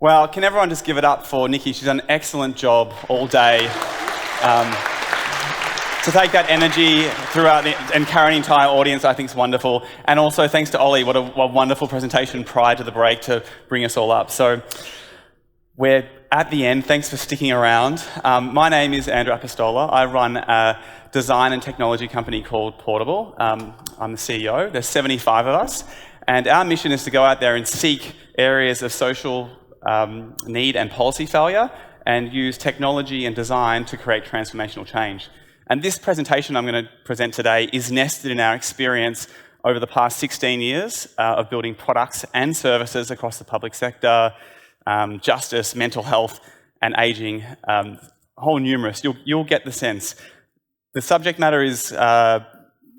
Well, can everyone just give it up for Nikki? She's done an excellent job all day to take that energy throughout and carry an entire audience. I think is wonderful. And also thanks to Ollie, what a wonderful presentation prior to the break to bring us all up. So we're at the end. Thanks for sticking around. My name is Andrew Apostola. I run a design and technology company called Portable. I'm the CEO. There's 75 of us. And our mission is to go out there and seek areas of social need and policy failure and use technology and design to create transformational change. And this presentation I'm going to present today is nested in our experience over the past 16 years of building products and services across the public sector, justice, mental health, and ageing, whole numerous. You'll get the sense. The subject matter is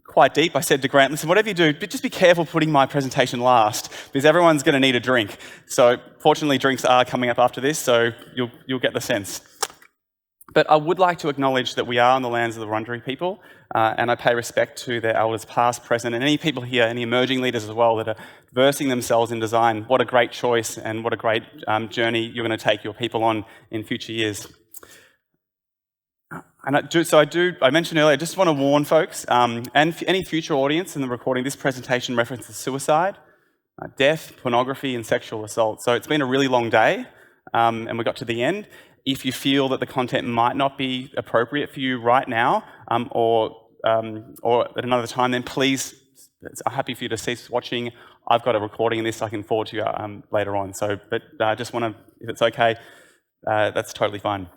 quite deep. I said to Grant, listen, whatever you do, just be careful putting my presentation last, because everyone's going to need a drink. So fortunately, drinks are coming up after this, so you'll get the sense. But I would like to acknowledge that we are on the lands of the Wurundjeri people, and I pay respect to their elders past, present, and any people here, any emerging leaders as well that are versing themselves in design. What a great choice and what a great journey you're going to take your people on in future years. And I mentioned earlier, I just want to warn folks, and any future audience in the recording, this presentation references suicide, death, pornography, and sexual assault. So it's been a really long day, and we got to the end. If you feel that the content might not be appropriate for you right now, or at another time, then please, I'm happy for you to cease watching. I've got a recording of this I can forward to you later on. So, but I just want to, if it's okay, that's totally fine.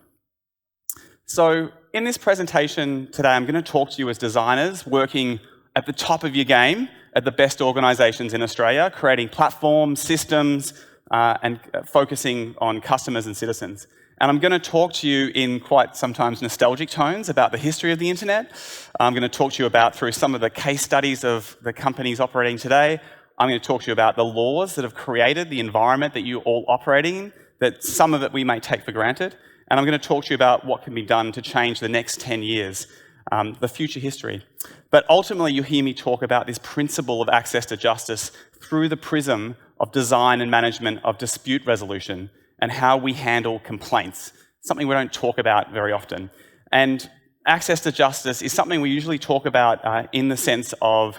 So in this presentation today, I'm going to talk to you as designers working at the top of your game at the best organisations in Australia, creating platforms, systems, and focusing on customers and citizens. And I'm going to talk to you in quite sometimes nostalgic tones about the history of the internet. I'm going to talk to you about through some of the case studies of the companies operating today. I'm going to talk to you about the laws that have created the environment that you're all operating in, that some of it we may take for granted. And I'm going to talk to you about what can be done to change the next 10 years, the future history. But ultimately, you'll hear me talk about this principle of access to justice through the prism of design and management of dispute resolution and how we handle complaints, something we don't talk about very often. And access to justice is something we usually talk about in the sense of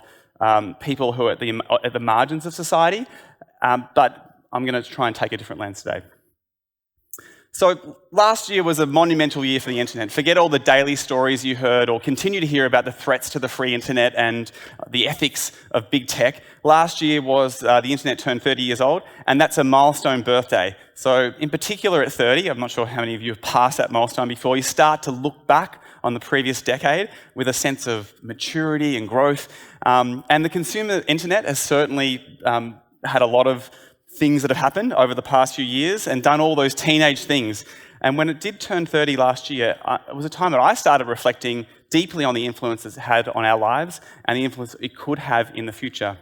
people who are at the margins of society, but I'm going to try and take a different lens today. So last year was a monumental year for the internet. Forget all the daily stories you heard or continue to hear about the threats to the free internet and the ethics of big tech. Last year was the internet turned 30 years old, and that's a milestone birthday. So in particular at 30, I'm not sure how many of you have passed that milestone before, you start to look back on the previous decade with a sense of maturity and growth. And the consumer internet has certainly had a lot of things that have happened over the past few years and done all those teenage things. And when it did turn 30 last year, it was a time that I started reflecting deeply on the influence it's had on our lives and the influence it could have in the future.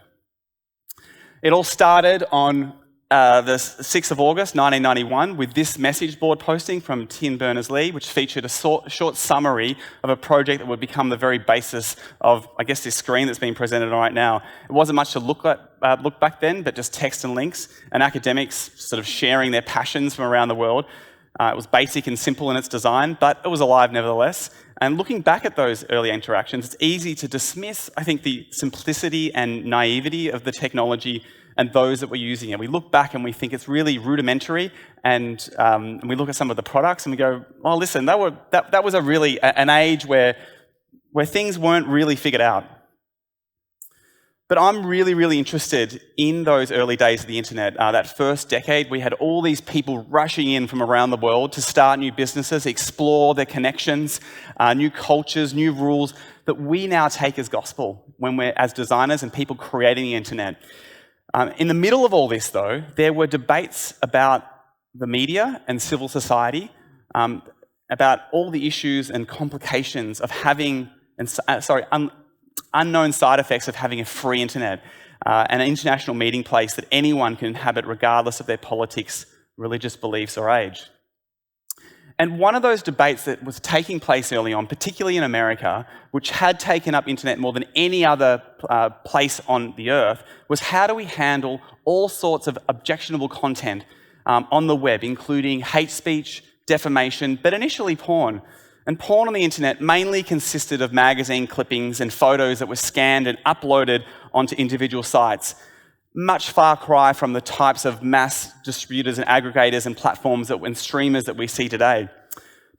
It all started on the 6th of August, 1991, with this message board posting from Tim Berners-Lee, which featured a short summary of a project that would become the very basis of, I guess, this screen that's being presented right now. It wasn't much to look back then, but just text and links, and academics sort of sharing their passions from around the world. It was basic and simple in its design, but it was alive nevertheless. And looking back at those early interactions, it's easy to dismiss, I think, the simplicity and naivety of the technology and those that were using it. We look back and we think it's really rudimentary, and we look at some of the products and we go, well, listen, that was an age where things weren't really figured out. But I'm really, really interested in those early days of the internet. That first decade, we had all these people rushing in from around the world to start new businesses, explore their connections, new cultures, new rules that we now take as gospel when we're as designers and people creating the internet. In the middle of all this, though, there were debates about the media and civil society, about all the issues and complications of having, unknown side effects of having a free internet, and an international meeting place that anyone can inhabit regardless of their politics, religious beliefs, or age. And one of those debates that was taking place early on, particularly in America, which had taken up internet more than any other place on the earth, was how do we handle all sorts of objectionable content on the web, including hate speech, defamation, but initially porn. And porn on the internet mainly consisted of magazine clippings and photos that were scanned and uploaded onto individual sites. Much far cry from the types of mass distributors and aggregators and platforms and streamers that we see today.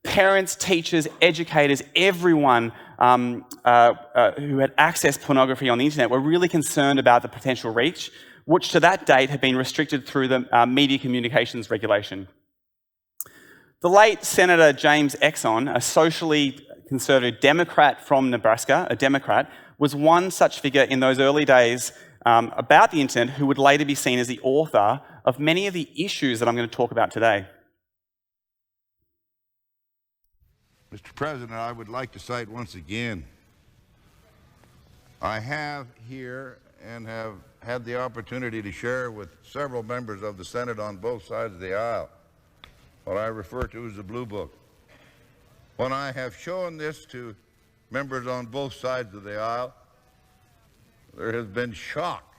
Parents, teachers, educators, everyone who had accessed pornography on the internet were really concerned about the potential reach, which to that date had been restricted through the Media Communications Regulation. The late Senator James Exxon, a socially conservative Democrat from Nebraska, a Democrat, was one such figure in those early days about the internet who would later be seen as the author of many of the issues that I'm going to talk about today. Mr. President, I would like to cite once again, I have here and have had the opportunity to share with several members of the Senate on both sides of the aisle what I refer to as the Blue Book. When I have shown this to members on both sides of the aisle, there has been shock,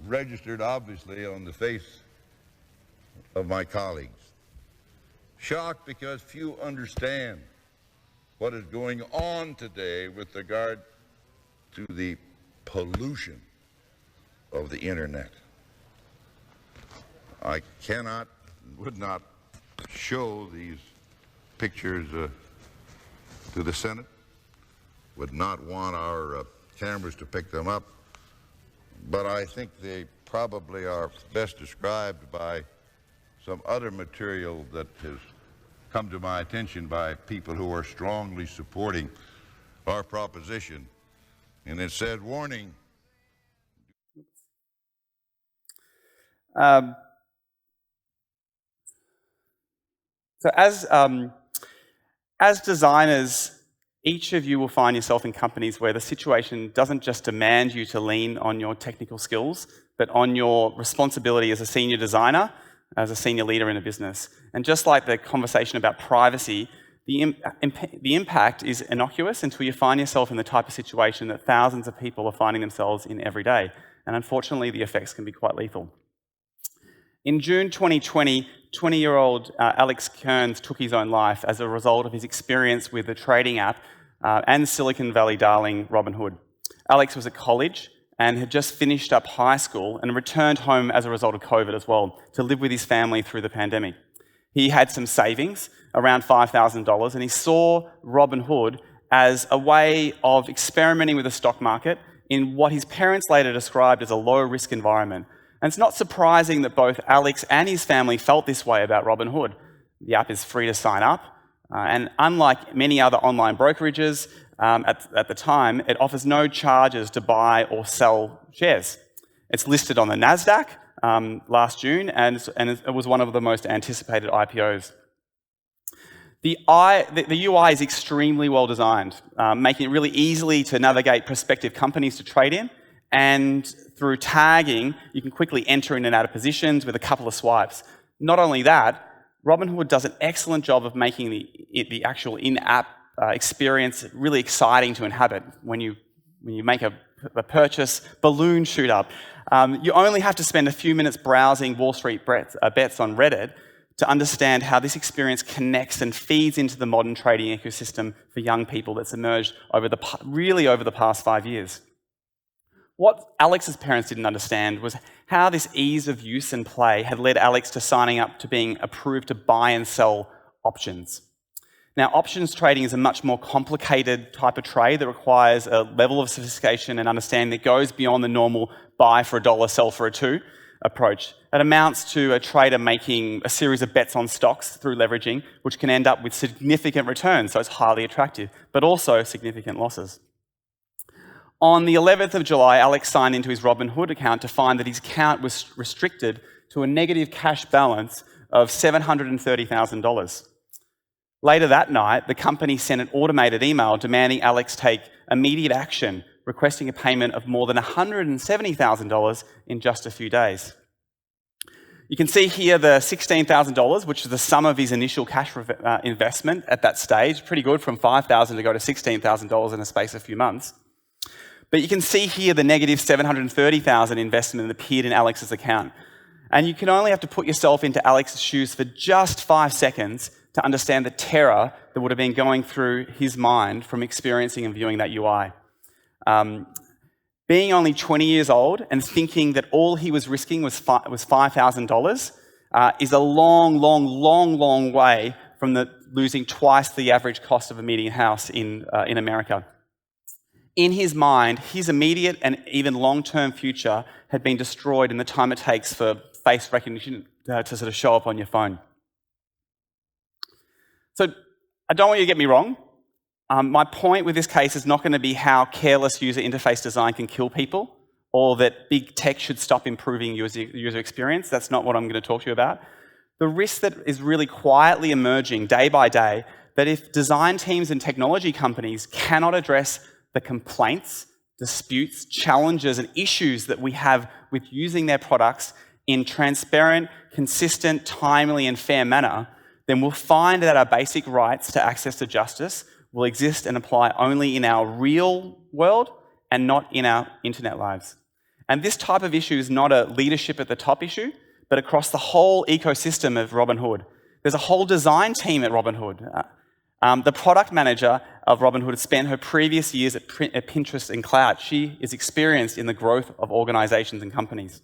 registered obviously on the face of my colleagues. Shock because few understand what is going on today with regard to the pollution of the internet. I cannot, would not show these pictures to the Senate, would not want our cameras to pick them up, but I think they probably are best described by some other material that has come to my attention by people who are strongly supporting our proposition. And it said, warning. So as designers, each of you will find yourself in companies where the situation doesn't just demand you to lean on your technical skills, but on your responsibility as a senior designer, as a senior leader in a business. And just like the conversation about privacy, the impact is innocuous until you find yourself in the type of situation that thousands of people are finding themselves in every day. And unfortunately, the effects can be quite lethal. In June 2020, 20-year-old Alex Kearns took his own life as a result of his experience with the trading app and Silicon Valley darling Robinhood. Alex was at college and had just finished up high school and returned home as a result of COVID as well, to live with his family through the pandemic. He had some savings, around $5,000, and he saw Robinhood as a way of experimenting with the stock market in what his parents later described as a low-risk environment. And it's not surprising that both Alex and his family felt this way about Robinhood. The app is free to sign up, and unlike many other online brokerages at the time, it offers no charges to buy or sell shares. It's listed on the NASDAQ last June, and it was one of the most anticipated IPOs. The UI is extremely well designed, making it really easy to navigate prospective companies to trade in, and through tagging, you can quickly enter in and out of positions with a couple of swipes. Not only that, Robinhood does an excellent job of making the actual in-app experience really exciting to inhabit. When you make a purchase, balloons shoot up. You only have to spend a few minutes browsing Wall Street bets on Reddit to understand how this experience connects and feeds into the modern trading ecosystem for young people that's emerged over the past 5 years. What Alex's parents didn't understand was how this ease of use and play had led Alex to signing up to being approved to buy and sell options. Now, options trading is a much more complicated type of trade that requires a level of sophistication and understanding that goes beyond the normal buy for $1, sell for $2 approach. It amounts to a trader making a series of bets on stocks through leveraging, which can end up with significant returns, so it's highly attractive, but also significant losses. On the 11th of July, Alex signed into his Robinhood account to find that his account was restricted to a negative cash balance of $730,000. Later that night, the company sent an automated email demanding Alex take immediate action, requesting a payment of more than $170,000 in just a few days. You can see here the $16,000, which is the sum of his initial cash investment at that stage. Pretty good, from $5,000 to go to $16,000 in a space of a few months. But you can see here the negative $730,000 investment that appeared in Alex's account. And you can only have to put yourself into Alex's shoes for just 5 seconds to understand the terror that would have been going through his mind from experiencing and viewing that UI. Being only 20 years old and thinking that all he was risking was $5,000 is a long way from losing twice the average cost of a median house in America. In his mind, his immediate and even long-term future had been destroyed in the time it takes for face recognition to sort of show up on your phone. So I don't want you to get me wrong. My point with this case is not going to be how careless user interface design can kill people, or that big tech should stop improving user experience. That's not what I'm going to talk to you about. The risk that is really quietly emerging day by day, that if design teams and technology companies cannot address the complaints, disputes, challenges, and issues that we have with using their products in transparent, consistent, timely, and fair manner, then we'll find that our basic rights to access to justice will exist and apply only in our real world and not in our internet lives. And this type of issue is not a leadership at the top issue, but across the whole ecosystem of Robinhood. There's a whole design team at Robinhood. The product manager of Robinhood has spent her previous years at Pinterest and Cloud. She is experienced in the growth of organizations and companies.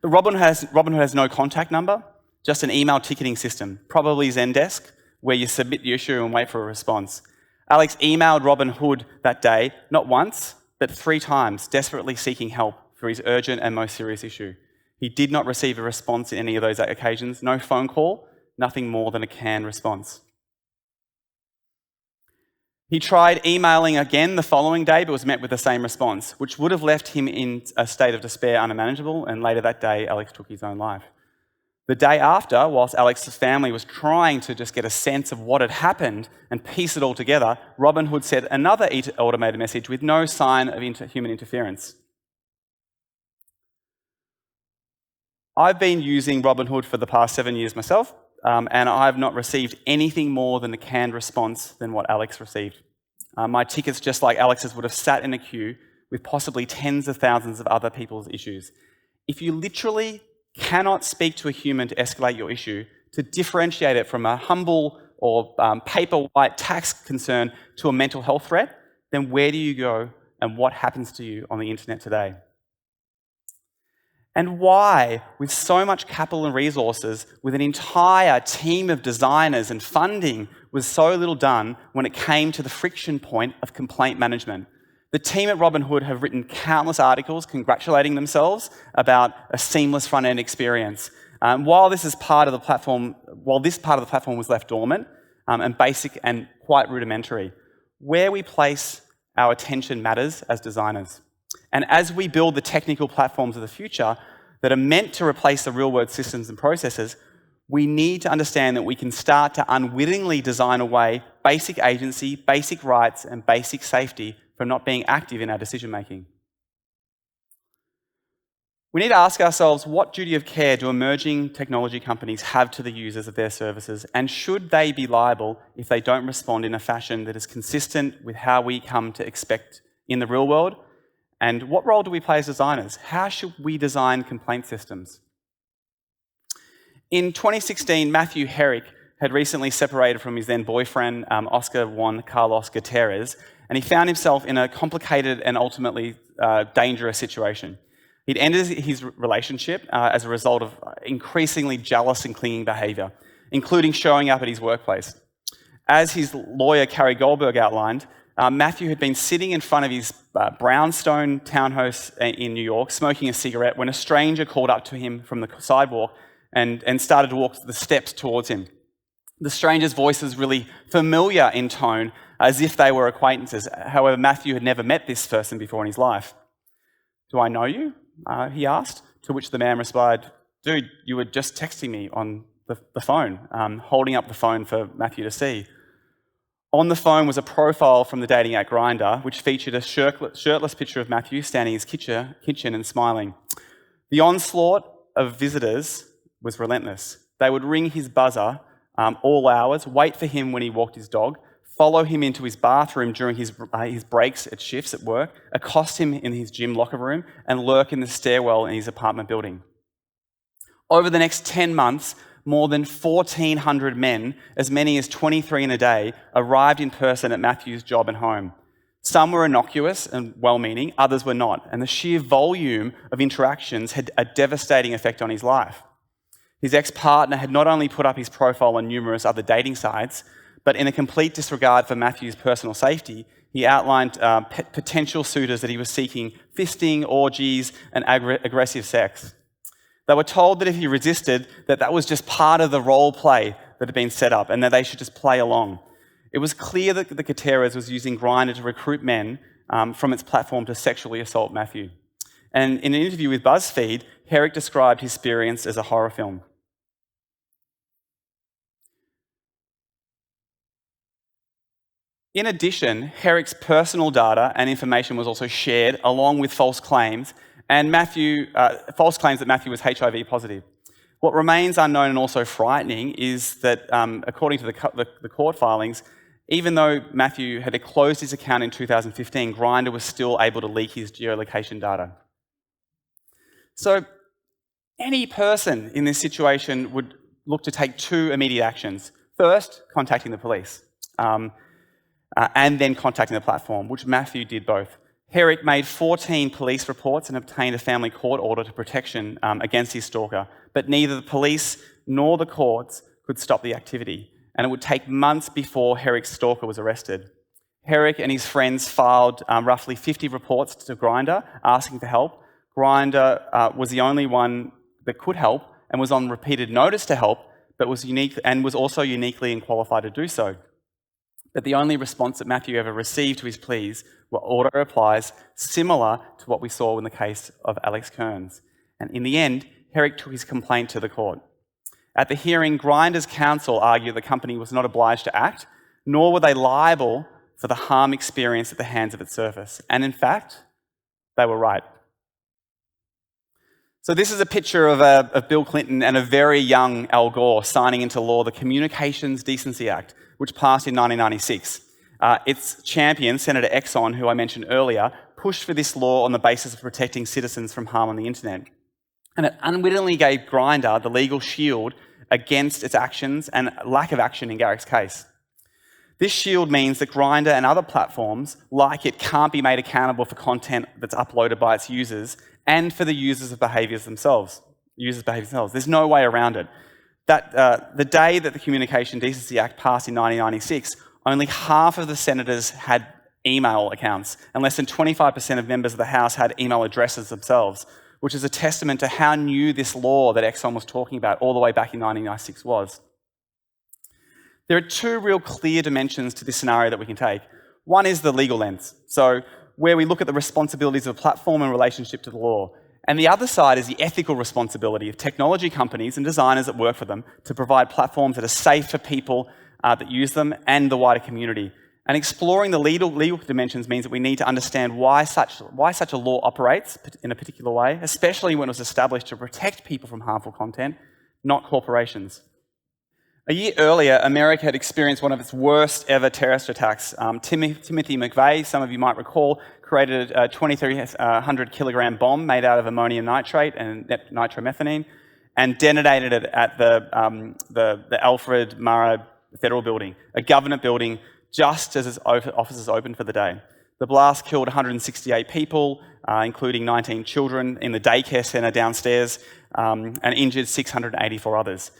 But Robinhood has no contact number, just an email ticketing system, probably Zendesk, where you submit the issue and wait for a response. Alex emailed Robinhood that day, not once, but 3 times, desperately seeking help for his urgent and most serious issue. He did not receive a response in any of those occasions, no phone call, nothing more than a canned response. He tried emailing again the following day, but was met with the same response, which would have left him in a state of despair unmanageable, and later that day, Alex took his own life. The day after, whilst Alex's family was trying to just get a sense of what had happened and piece it all together, Robinhood sent another automated message with no sign of human interference. I've been using Robinhood for the past 7 years myself, and I've not received anything more than a canned response than what Alex received. My tickets, just like Alex's, would have sat in a queue with possibly tens of thousands of other people's issues. If you literally cannot speak to a human to escalate your issue, to differentiate it from a humble or paper-white tax concern to a mental health threat, then where do you go and what happens to you on the internet today? And why, with so much capital and resources, with an entire team of designers and funding, was so little done when it came to the friction point of complaint management? The team at Robinhood have written countless articles congratulating themselves about a seamless front-end experience. While this part of the platform was left dormant and basic and quite rudimentary, where we place our attention matters as designers. And as we build the technical platforms of the future that are meant to replace the real-world systems and processes, we need to understand that we can start to unwittingly design away basic agency, basic rights, and basic safety from not being active in our decision-making. We need to ask ourselves, what duty of care do emerging technology companies have to the users of their services, and should they be liable if they don't respond in a fashion that is consistent with how we come to expect in the real world? And what role do we play as designers? How should we design complaint systems? In 2016, Matthew Herrick had recently separated from his then boyfriend, Oscar Juan Carlos Gutierrez, and he found himself in a complicated and ultimately dangerous situation. He'd ended his relationship as a result of increasingly jealous and clinging behaviour, including showing up at his workplace. As his lawyer, Carrie Goldberg, outlined, Matthew had been sitting in front of his brownstone townhouse in New York, smoking a cigarette, when a stranger called up to him from the sidewalk and started to walk the steps towards him. The stranger's voice was really familiar in tone, as if they were acquaintances. However, Matthew had never met this person before in his life. "Do I know you?" He asked, to which the man replied, "Dude, you were just texting me on the phone," holding up the phone for Matthew to see. On the phone was a profile from the dating app Grindr, which featured a shirtless picture of Matthew standing in his kitchen and smiling. The onslaught of visitors was relentless. They would ring his buzzer all hours, wait for him when he walked his dog, follow him into his bathroom during his breaks at shifts at work, accost him in his gym locker room, and lurk in the stairwell in his apartment building. Over the next 10 months, more than 1,400 men, as many as 23 in a day, arrived in person at Matthew's job and home. Some were innocuous and well-meaning, others were not, and the sheer volume of interactions had a devastating effect on his life. His ex-partner had not only put up his profile on numerous other dating sites, but in a complete disregard for Matthew's personal safety, he outlined potential suitors that he was seeking fisting, orgies, and aggressive sex. They were told that if he resisted, that was just part of the role play that had been set up and that they should just play along. It was clear that the Kateras was using Grindr to recruit men from its platform to sexually assault Matthew. And in an interview with BuzzFeed, Herrick described his experience as a horror film. In addition, Herrick's personal data and information was also shared along with false claims that Matthew was HIV positive. What remains unknown and also frightening is that, according to the court filings, even though Matthew had closed his account in 2015, Grindr was still able to leak his geolocation data. So any person in this situation would look to take two immediate actions. First, contacting the police. And then contacting the platform, which Matthew did both. Herrick made 14 police reports and obtained a family court order to protection against his stalker, but neither the police nor the courts could stop the activity, and it would take months before Herrick's stalker was arrested. Herrick and his friends filed roughly 50 reports to Grindr asking for help. Grindr was the only one that could help and was on repeated notice to help, but was also uniquely and qualified to do so. But the only response that Matthew ever received to his pleas were auto replies similar to what we saw in the case of Alex Kearns. And in the end, Herrick took his complaint to the court. At the hearing, Grindr's counsel argued the company was not obliged to act, nor were they liable for the harm experienced at the hands of its service. And in fact, they were right. So this is a picture of Bill Clinton and a very young Al Gore signing into law the Communications Decency Act, which passed in 1996. Its champion, Senator Exxon, who I mentioned earlier, pushed for this law on the basis of protecting citizens from harm on the internet. And it unwittingly gave Grindr the legal shield against its actions and lack of action in Garrick's case. This shield means that Grindr and other platforms like it can't be made accountable for content that's uploaded by its users and for the users' behaviours themselves. There's no way around it. The day that the Communication Decency Act passed in 1996, only half of the senators had email accounts, and less than 25% of members of the House had email addresses themselves, which is a testament to how new this law that Exxon was talking about all the way back in 1996 was. There are two real clear dimensions to this scenario that we can take. One is the legal lens, so where we look at the responsibilities of a platform in relationship to the law. And the other side is the ethical responsibility of technology companies and designers that work for them to provide platforms that are safe for people that use them and the wider community. And exploring the legal dimensions means that we need to understand why such a law operates in a particular way, especially when it was established to protect people from harmful content, not corporations. A year earlier, America had experienced one of its worst ever terrorist attacks. Timothy McVeigh, some of you might recall, created a 2,300 kilogram bomb made out of ammonium nitrate and nitromethane and detonated it at the Alfred Murrah Federal Building, a government building, just as its offices opened for the day. The blast killed 168 people, including 19 children in the daycare centre downstairs, and injured 684 others.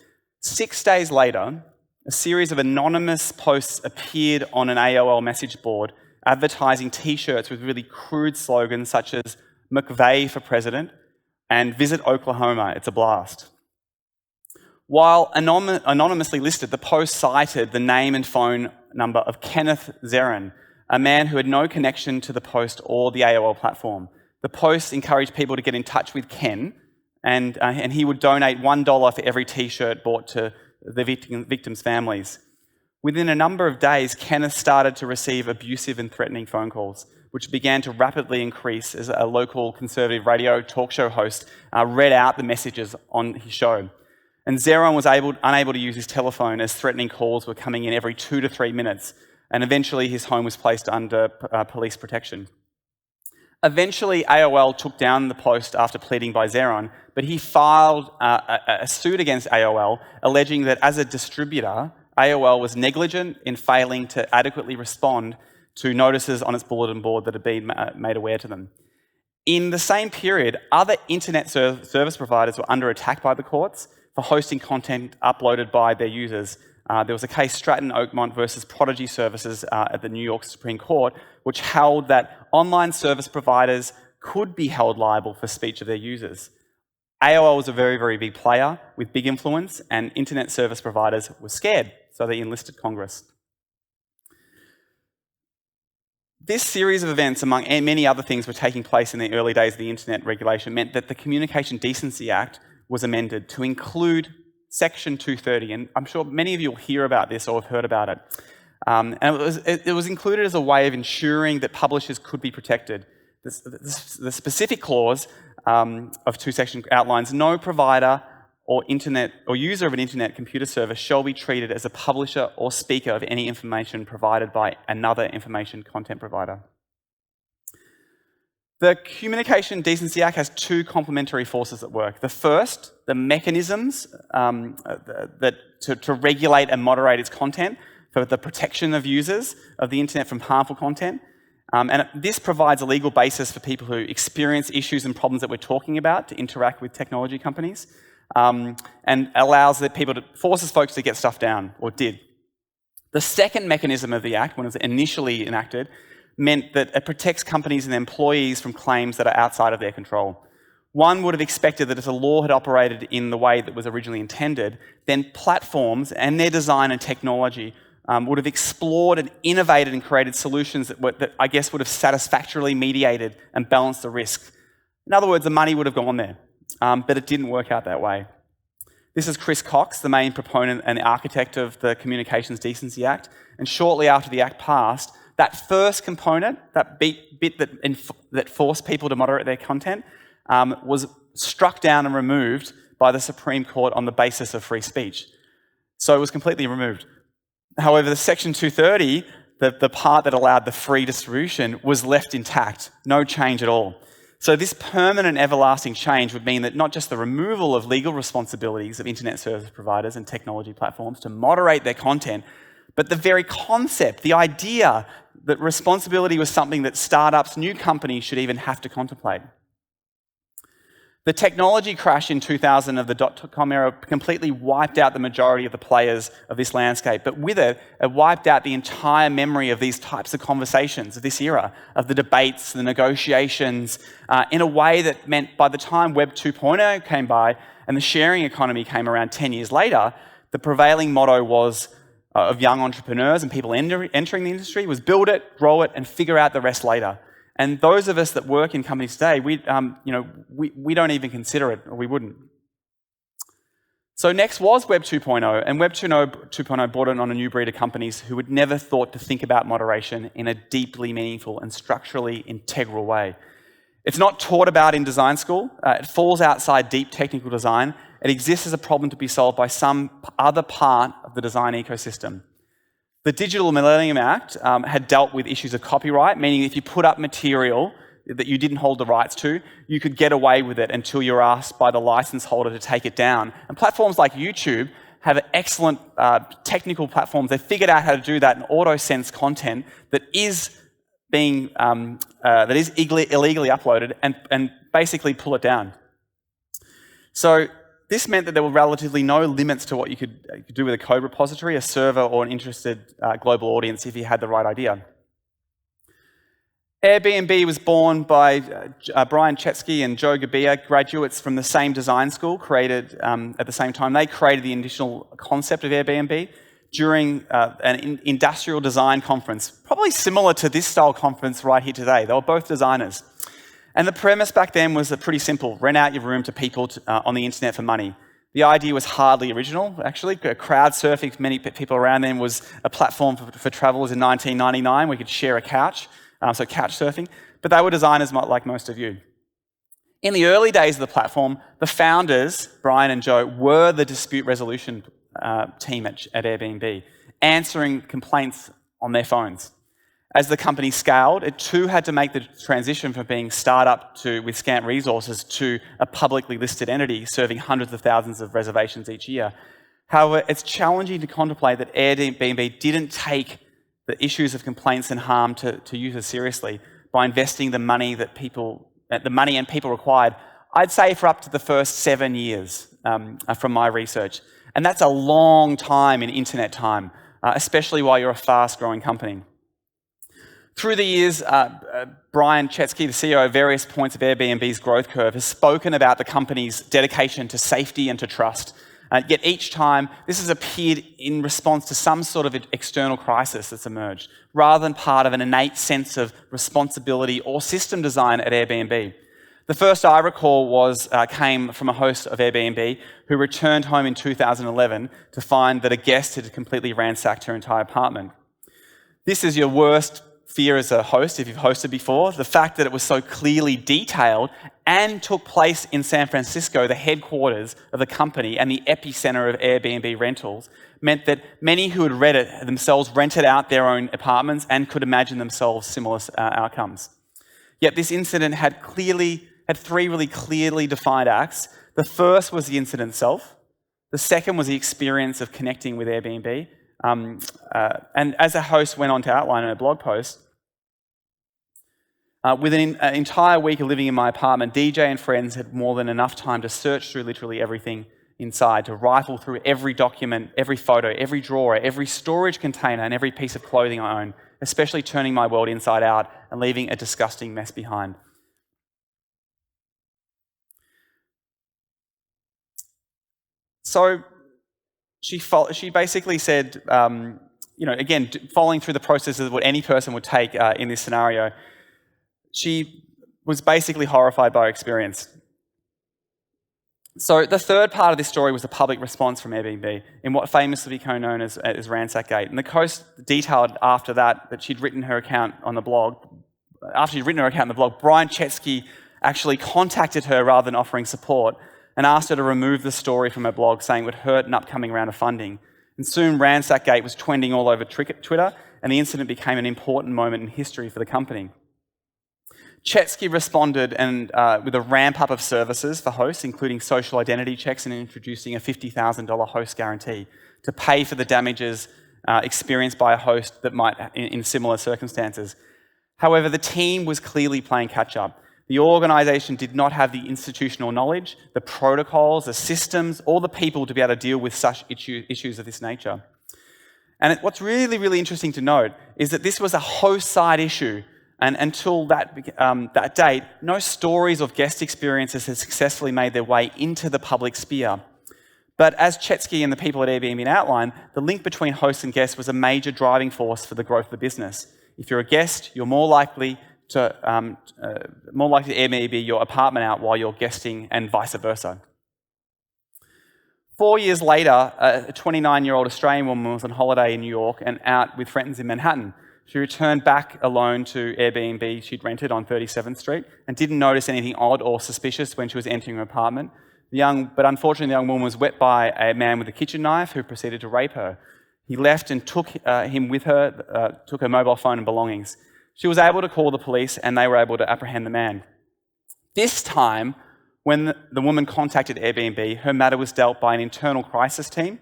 6 days later, a series of anonymous posts appeared on an AOL message board advertising T-shirts with really crude slogans such as "McVeigh for President" and "Visit Oklahoma, it's a blast." While anonymously listed, the post cited the name and phone number of Kenneth Zerin, a man who had no connection to the post or the AOL platform. The post encouraged people to get in touch with Ken, and he would donate $1 for every T-shirt bought to the victims' families. Within a number of days, Kenneth started to receive abusive and threatening phone calls, which began to rapidly increase as a local conservative radio talk show host read out the messages on his show. And Zeron was unable to use his telephone as threatening calls were coming in every 2 to 3 minutes, and eventually his home was placed under police protection. Eventually, AOL took down the post after pleading by Xeron, but he filed a suit against AOL, alleging that as a distributor, AOL was negligent in failing to adequately respond to notices on its bulletin board that had been made aware to them. In the same period, other internet service providers were under attack by the courts for hosting content uploaded by their users. There was a case, Stratton Oakmont versus Prodigy Services at the New York Supreme Court, which held that online service providers could be held liable for speech of their users. AOL was a very, very big player with big influence, and internet service providers were scared, so they enlisted Congress. This series of events, among many other things, were taking place in the early days of the internet regulation, meant that the Communication Decency Act was amended to include Section 230, and I'm sure many of you will hear about this or have heard about it. And it was included as a way of ensuring that publishers could be protected. The specific clause of 2 Section outlines no provider or user of an internet computer service shall be treated as a publisher or speaker of any information provided by another information content provider. The Communication Decency Act has 2 complementary forces at work. The first, the mechanisms to regulate and moderate its content for the protection of users of the internet from harmful content. And this provides a legal basis for people who experience issues and problems that we're talking about to interact with technology companies, and forces folks to get stuff down, or did. The second mechanism of the Act, when it was initially enacted, meant that it protects companies and employees from claims that are outside of their control. One would have expected that if the law had operated in the way that was originally intended, then platforms and their design and technology would have explored and innovated and created solutions that I guess would have satisfactorily mediated and balanced the risk. In other words, the money would have gone there, but it didn't work out that way. This is Chris Cox, the main proponent and the architect of the Communications Decency Act, and shortly after the Act passed, that first component, that bit that forced people to moderate their content, was struck down and removed by the Supreme Court on the basis of free speech. So it was completely removed. However, the Section 230, the part that allowed the free distribution, was left intact, no change at all. So this permanent, everlasting change would mean that not just the removal of legal responsibilities of internet service providers and technology platforms to moderate their content, but the very concept, the idea that responsibility was something that startups, new companies should even have to contemplate. The technology crash in 2000 of the dot-com era completely wiped out the majority of the players of this landscape, but with it, it wiped out the entire memory of these types of conversations of this era, of the debates, the negotiations, in a way that meant by the time Web 2.0 came by and the sharing economy came around 10 years later, the prevailing motto was of young entrepreneurs and people entering the industry was build it, grow it, and figure out the rest later. And those of us that work in companies today, we don't even consider it, or we wouldn't. So next was Web 2.0, and Web 2.0 brought on a new breed of companies who had never thought to think about moderation in a deeply meaningful and structurally integral way. It's not taught about in design school. It falls outside deep technical design. It exists as a problem to be solved by some other part of the design ecosystem. The Digital Millennium Act had dealt with issues of copyright, meaning if you put up material that you didn't hold the rights to, you could get away with it until you're asked by the license holder to take it down. And platforms like YouTube have excellent technical platforms. They've figured out how to do that and auto-sense content that is illegally uploaded and basically pull it down. So this meant that there were relatively no limits to what you could do with a code repository, a server, or an interested global audience if you had the right idea. Airbnb was born by Brian Chesky and Joe Gebbia, graduates from the same design school, created at the same time. They created the initial concept of Airbnb during an industrial design conference, probably similar to this style conference right here today. They were both designers. And the premise back then was pretty simple: rent out your room to people on the internet for money. The idea was hardly original, actually. Crowd surfing for many people around then was a platform for travelers in 1999. We could share a couch, so couch surfing. But they were designers like most of you. In the early days of the platform, the founders, Brian and Joe, were the dispute resolution team at Airbnb, answering complaints on their phones. As the company scaled, it too had to make the transition from being startup with scant resources to a publicly listed entity serving hundreds of thousands of reservations each year. However, it's challenging to contemplate that Airbnb didn't take the issues of complaints and harm to users seriously by investing the money and people required, I'd say for up to the first 7 years from my research. And that's a long time in internet time, especially while you're a fast-growing company. Through the years, Brian Chesky, the CEO of various points of Airbnb's growth curve, has spoken about the company's dedication to safety and to trust. Yet each time, this has appeared in response to some sort of external crisis that's emerged, rather than part of an innate sense of responsibility or system design at Airbnb. The first I recall came from a host of Airbnb who returned home in 2011 to find that a guest had completely ransacked her entire apartment. This is your worst fear as a host, if you've hosted before. The fact that it was so clearly detailed and took place in San Francisco, the headquarters of the company and the epicenter of Airbnb rentals, meant that many who had read it themselves rented out their own apartments and could imagine themselves similar outcomes. Yet this incident had three really clearly defined acts. The first was the incident itself. The second was the experience of connecting with Airbnb. And as a host went on to outline in a blog post, within an entire week of living in my apartment, DJ and friends had more than enough time to search through literally everything inside, to rifle through every document, every photo, every drawer, every storage container, and every piece of clothing I own, especially turning my world inside out and leaving a disgusting mess behind. So she basically said, again, following through the processes of what any person would take in this scenario, she was basically horrified by her experience. So the third part of this story was the public response from Airbnb in what famously became known as Ransackgate. And the Coast detailed after that she'd written her account on the blog. After she'd written her account on the blog, Brian Chesky actually contacted her rather than offering support and asked her to remove the story from her blog, saying it would hurt an upcoming round of funding. And soon Ransackgate was trending all over Twitter, and the incident became an important moment in history for the company. Chesky responded with a ramp-up of services for hosts, including social identity checks and introducing a $50,000 host guarantee to pay for the damages experienced by a host that might in similar circumstances. However, the team was clearly playing catch-up. The organisation did not have the institutional knowledge, the protocols, the systems, or the people to be able to deal with such issues of this nature. And what's really, really interesting to note is that this was a host-side issue, and until that date, no stories of guest experiences had successfully made their way into the public sphere. But as Chesky and the people at Airbnb outlined, the link between hosts and guests was a major driving force for the growth of the business. If you're a guest, you're more likely to Airbnb your apartment out while you're guesting, and vice versa. 4 years later, a 29-year-old Australian woman was on holiday in New York and out with friends in Manhattan. She returned back alone to Airbnb she'd rented on 37th Street and didn't notice anything odd or suspicious when she was entering her apartment. But unfortunately, the young woman was wet by a man with a kitchen knife who proceeded to rape her. He left and took him with her, took her mobile phone and belongings. She was able to call the police and they were able to apprehend the man. This time, when the woman contacted Airbnb, her matter was dealt by an internal crisis team.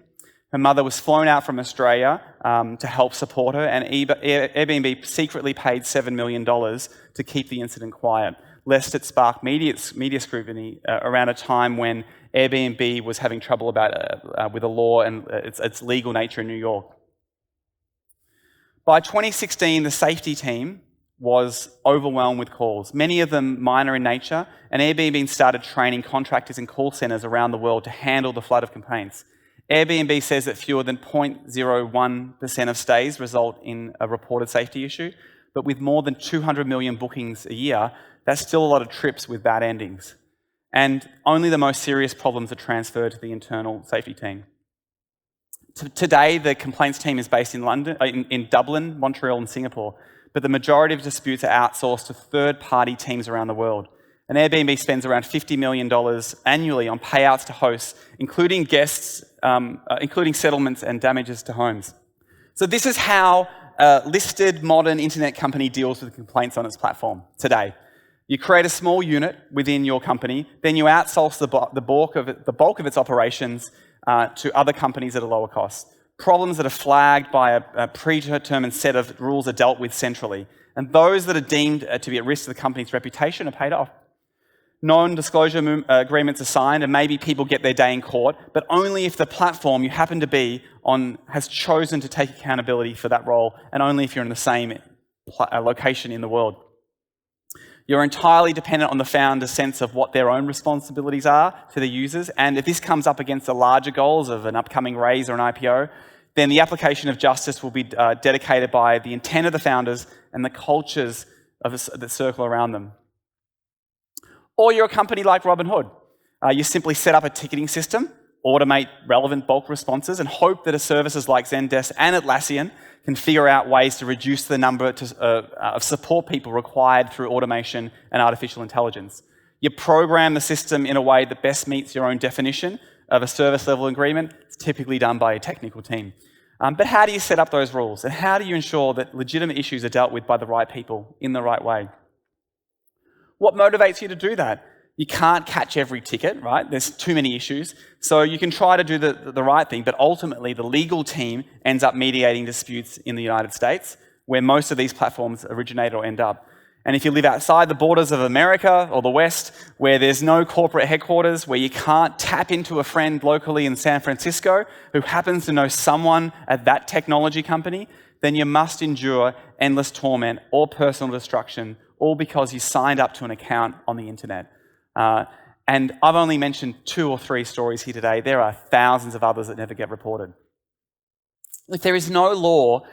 Her mother was flown out from Australia to help support her, and Airbnb secretly paid $7 million to keep the incident quiet, lest it spark media scrutiny around a time when Airbnb was having trouble with the law and its legal nature in New York. By 2016, the safety team was overwhelmed with calls, many of them minor in nature, and Airbnb started training contractors in call centres around the world to handle the flood of complaints. Airbnb says that fewer than 0.01% of stays result in a reported safety issue, but with more than 200 million bookings a year, that's still a lot of trips with bad endings. And only the most serious problems are transferred to the internal safety team. Today, the complaints team is based in Dublin, Montreal, and Singapore, but the majority of disputes are outsourced to third-party teams around the world. And Airbnb spends around $50 million annually on payouts to hosts, including guests, including settlements and damages to homes. So this is how a listed modern internet company deals with complaints on its platform today? You create a small unit within your company, then you outsource the bulk of its operations to other companies at a lower cost. Problems that are flagged by a predetermined set of rules are dealt with centrally, and those that are deemed to be at risk to the company's reputation are paid off. Non-disclosure agreements are signed, and maybe people get their day in court, but only if the platform you happen to be on has chosen to take accountability for that role, and only if you're in the same location in the world. You're entirely dependent on the founder's sense of what their own responsibilities are to the users, and if this comes up against the larger goals of an upcoming raise or an IPO, then the application of justice will be dedicated by the intent of the founders and the cultures that circle around them. Or you're a company like Robinhood. You simply set up a ticketing system, automate relevant bulk responses, and hope that services like Zendesk and Atlassian can figure out ways to reduce the number of support people required through automation and artificial intelligence. You program the system in a way that best meets your own definition of a service level agreement. It's typically done by a technical team. But how do you set up those rules? And how do you ensure that legitimate issues are dealt with by the right people in the right way? What motivates you to do that? You can't catch every ticket, right? There's too many issues. So you can try to do the right thing, but ultimately the legal team ends up mediating disputes in the United States, where most of these platforms originate or end up. And if you live outside the borders of America or the West, where there's no corporate headquarters, where you can't tap into a friend locally in San Francisco who happens to know someone at that technology company, then you must endure endless torment or personal destruction, all because you signed up to an account on the internet. And I've only mentioned 2 or 3 stories here today. There are thousands of others that never get reported. If there is no law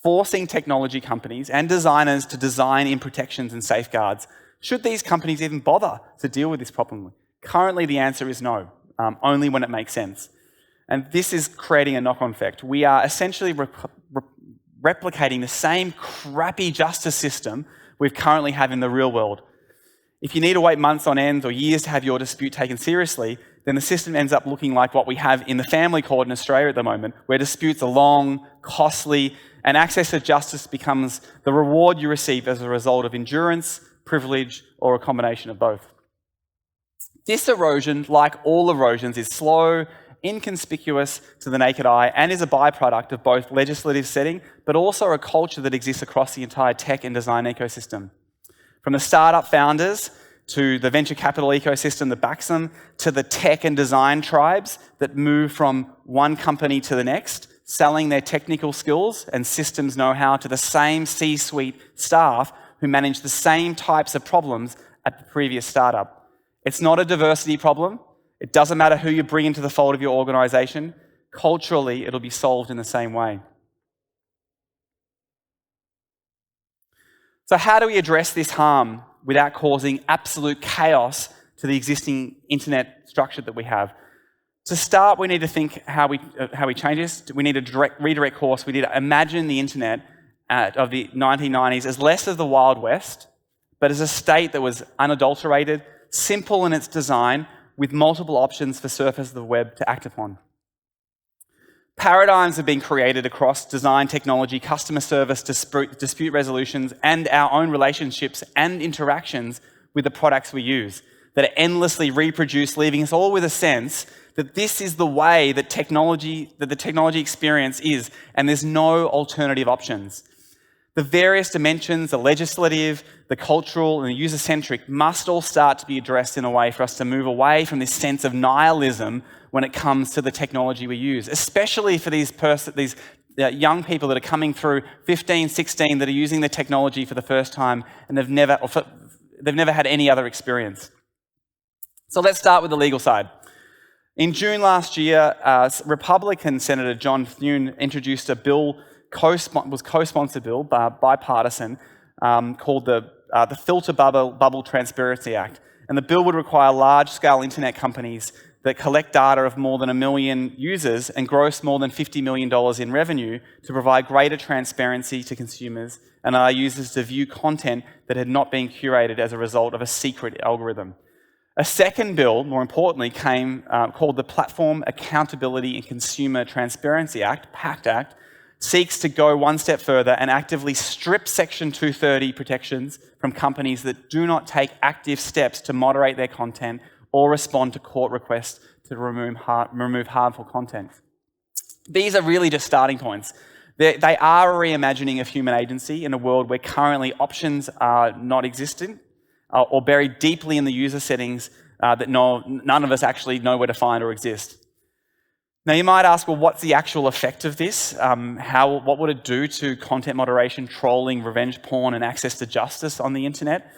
forcing technology companies and designers to design in protections and safeguards, should these companies even bother to deal with this problem? Currently, the answer is no, only when it makes sense. And this is creating a knock-on effect. We are essentially replicating the same crappy justice system we currently have in the real world. If you need to wait months on end or years to have your dispute taken seriously, then the system ends up looking like what we have in the family court in Australia at the moment, where disputes are long, costly, and access to justice becomes the reward you receive as a result of endurance, privilege, or a combination of both. This erosion, like all erosions, is slow, inconspicuous to the naked eye, and is a byproduct of both legislative setting, but also a culture that exists across the entire tech and design ecosystem. From the startup founders to the venture capital ecosystem that backs them, to the tech and design tribes that move from one company to the next, selling their technical skills and systems know-how to the same C-suite staff who manage the same types of problems at the previous startup. It's not a diversity problem. It doesn't matter who you bring into the fold of your organization. Culturally, it'll be solved in the same way. So how do we address this harm without causing absolute chaos to the existing internet structure that we have? To start, we need to think how we change this. We need to redirect course. We need to imagine the internet of the 1990s as less of the Wild West, but as a state that was unadulterated, simple in its design, with multiple options for surface of the web to act upon. Paradigms have been created across design, technology, customer service, dispute resolutions, and our own relationships and interactions with the products we use that are endlessly reproduced, leaving us all with a sense that this is the way that the technology experience is, and there's no alternative options. The various dimensions, the legislative, the cultural, and the user-centric, must all start to be addressed in a way for us to move away from this sense of nihilism when it comes to the technology we use, especially for these young people that are coming through 15, 16, that are using the technology for the first time and they've never had any other experience. So let's start with the legal side. In June last year, Republican Senator John Thune introduced a bill, co-sponsored bill, bipartisan, called the Filter Bubble Transparency Act. And the bill would require large-scale internet companies that collect data of more than 1 million users and gross more than $50 million in revenue to provide greater transparency to consumers and allow users to view content that had not been curated as a result of a secret algorithm. A second bill, more importantly, came called the Platform Accountability and Consumer Transparency Act, PACT Act, seeks to go one step further and actively strip Section 230 protections from companies that do not take active steps to moderate their content or respond to court requests to remove harmful content. These are really just starting points. They are a reimagining of human agency in a world where currently options are not existent or buried deeply in the user settings that none of us actually know where to find or exist. Now you might ask, well, what's the actual effect of this? What would it do to content moderation, trolling, revenge porn, and access to justice on the internet?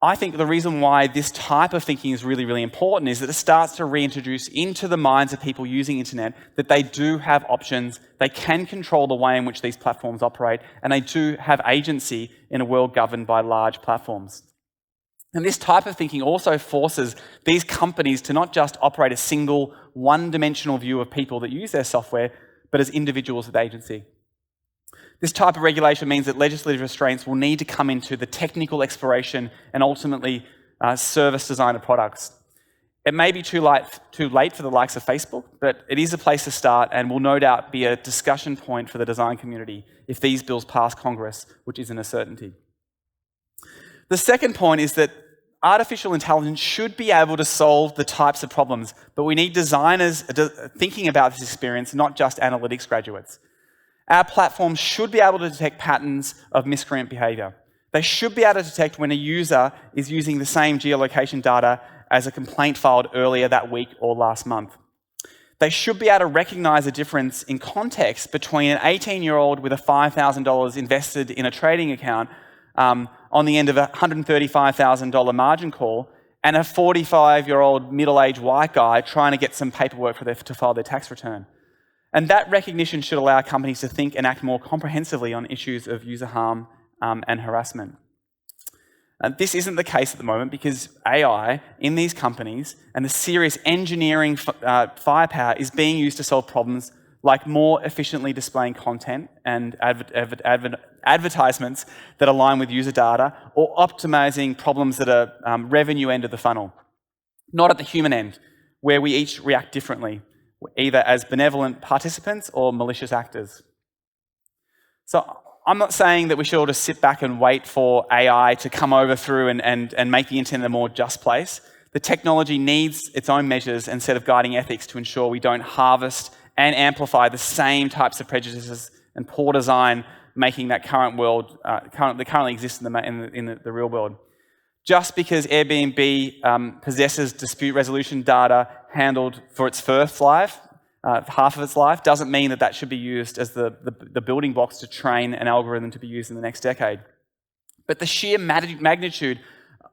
I think the reason why this type of thinking is really, really important is that it starts to reintroduce into the minds of people using internet that they do have options, they can control the way in which these platforms operate, and they do have agency in a world governed by large platforms. And this type of thinking also forces these companies to not just operate a single, one-dimensional view of people that use their software, but as individuals with agency. This type of regulation means that legislative restraints will need to come into the technical exploration and ultimately service design of products. It may be too late for the likes of Facebook, but it is a place to start and will no doubt be a discussion point for the design community if these bills pass Congress, which isn't a certainty. The second point is that artificial intelligence should be able to solve the types of problems, but we need designers thinking about this experience, not just analytics graduates. Our platforms should be able to detect patterns of miscreant behaviour. They should be able to detect when a user is using the same geolocation data as a complaint filed earlier that week or last month. They should be able to recognise a difference in context between an 18-year-old with a $5,000 invested in a trading account on the end of a $135,000 margin call and a 45-year-old middle-aged white guy trying to get some paperwork to file their tax return. And that recognition should allow companies to think and act more comprehensively on issues of user harm and harassment. This isn't the case at the moment because AI in these companies and the serious engineering firepower is being used to solve problems like more efficiently displaying content and advertisements that align with user data, or optimizing problems that are revenue end of the funnel, not at the human end, where we each react differently, either as benevolent participants or malicious actors. So I'm not saying that we should all just sit back and wait for AI to come over through and make the internet a more just place. The technology needs its own measures and set of guiding ethics to ensure we don't harvest and amplify the same types of prejudices and poor design making that currently exists in the real world. Just because Airbnb possesses dispute resolution data handled for its first life, half of its life, doesn't mean that should be used as the building blocks to train an algorithm to be used in the next decade. But the sheer magnitude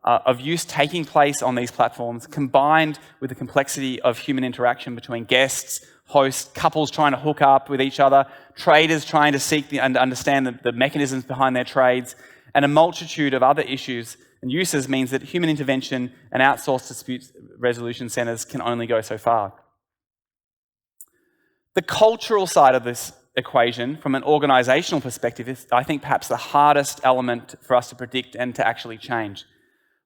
of use taking place on these platforms, combined with the complexity of human interaction between guests, hosts, couples trying to hook up with each other, traders trying to seek and understand the mechanisms behind their trades, and a multitude of other issues and uses means that human intervention and outsourced dispute resolution centres can only go so far. The cultural side of this equation, from an organisational perspective, is, I think, perhaps the hardest element for us to predict and to actually change.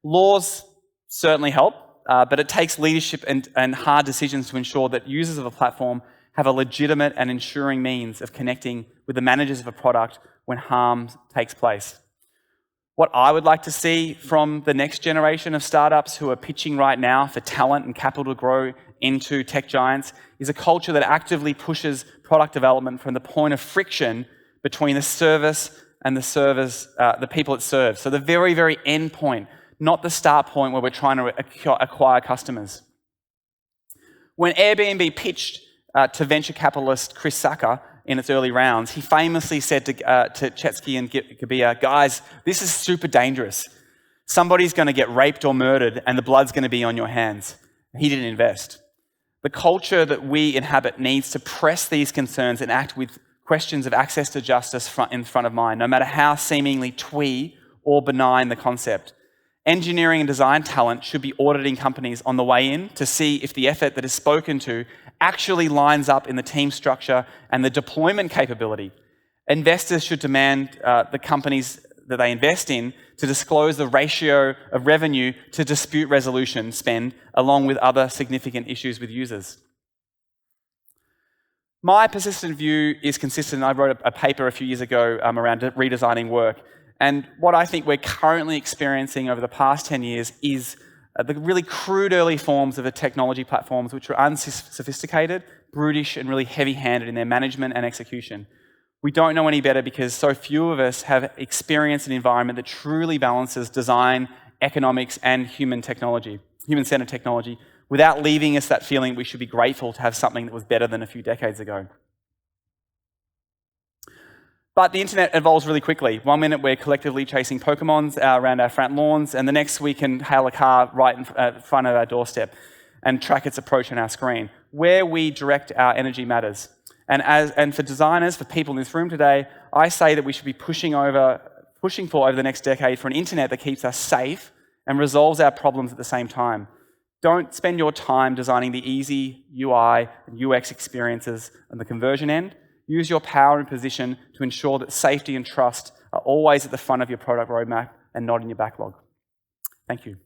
Laws certainly help, but it takes leadership and hard decisions to ensure that users of a platform have a legitimate and ensuring means of connecting with the managers of a product when harm takes place. What I would like to see from the next generation of startups who are pitching right now for talent and capital to grow into tech giants is a culture that actively pushes product development from the point of friction between the service and the people it serves. So the very, very end point, not the start point where we're trying to acquire customers. When Airbnb pitched to venture capitalist Chris Sacca in its early rounds, he famously said to Chetsky and Gabia, guys, this is super dangerous. Somebody's going to get raped or murdered and the blood's going to be on your hands. He didn't invest. The culture that we inhabit needs to press these concerns and act with questions of access to justice in front of mind, no matter how seemingly twee or benign the concept. Engineering and design talent should be auditing companies on the way in to see if the effort that is spoken to actually lines up in the team structure and the deployment capability. Investors should demand the companies that they invest in to disclose the ratio of revenue to dispute resolution spend, along with other significant issues with users. My persistent view is consistent. I wrote a paper a few years ago around redesigning work. And what I think we're currently experiencing over the past 10 years is the really crude early forms of the technology platforms, which are unsophisticated, brutish, and really heavy-handed in their management and execution. We don't know any better because so few of us have experienced an environment that truly balances design, economics, and human-centered technology, without leaving us that feeling we should be grateful to have something that was better than a few decades ago. But the internet evolves really quickly. One minute we're collectively chasing Pokemons around our front lawns, and the next we can hail a car right in front of our doorstep and track its approach on our screen. Where we direct our energy matters. And for designers, for people in this room today, I say that we should be pushing for over the next decade for an internet that keeps us safe and resolves our problems at the same time. Don't spend your time designing the easy UI and UX experiences on the conversion end. Use your power and position to ensure that safety and trust are always at the front of your product roadmap and not in your backlog. Thank you.